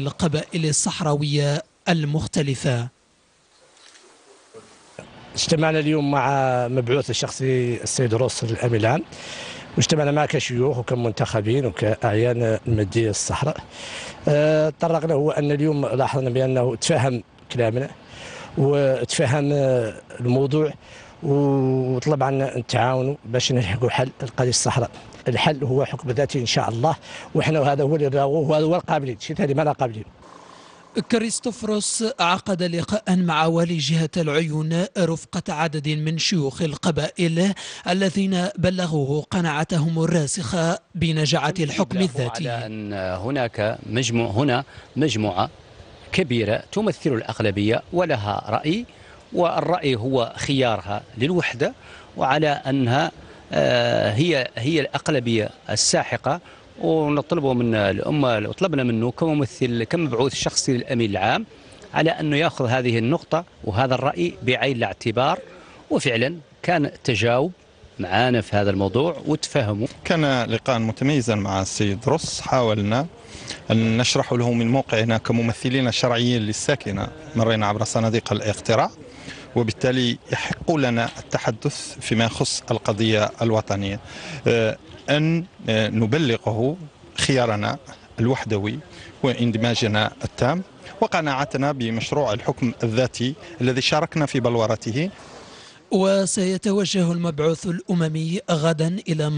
القبائل الصحراوية المختلفة. اجتمعنا اليوم مع مبعوث الشخصي السيد روس الأمين العام، واجتمعنا معه كشيوخ وكمنتخبين وكأعيان المدينة الصحراء. طرقنا هو أن اليوم لاحظنا بأنه تفهم كلامنا وتفهم الموضوع، وطلب عنا نتعاونوا باش نلحقوا حل القضية الصحراء. الحل هو حكم ذاتي إن شاء الله، وإحنا هذا هو اللي نراوه وهذا هو القابلين، شيء ثاني ما لا قابلين. كريستوفروس عقد لقاء مع والي جهة العيون رفقة عدد من شيوخ القبائل الذين بلغوه قناعتهم الراسخة بنجاعة الحكم الذاتي. على أن هناك مجموعة كبيرة تمثل الأغلبية ولها رأي، والرأي هو خيارها للوحدة، وعلى أنها هي الأغلبية الساحقة. ونطلبه من الأمة وطلبنا منه كمبعوث شخصي للأمين العام على أنه يأخذ هذه النقطة وهذا الرأي بعين الاعتبار، وفعلا كان تجاوب معانا في هذا الموضوع وتفهموا. كان لقاء متميزا مع السيد روس، حاولنا أن نشرح له من موقعنا كممثلين شرعيين للساكنة. مرينا عبر صناديق الاقتراع، وبالتالي يحق لنا التحدث فيما يخص القضية الوطنية، أن نبلغه خيارنا الوحدوي واندماجنا التام وقناعتنا بمشروع الحكم الذاتي الذي شاركنا في بلورته. وسيتوجه المبعوث الأممي غدا إلى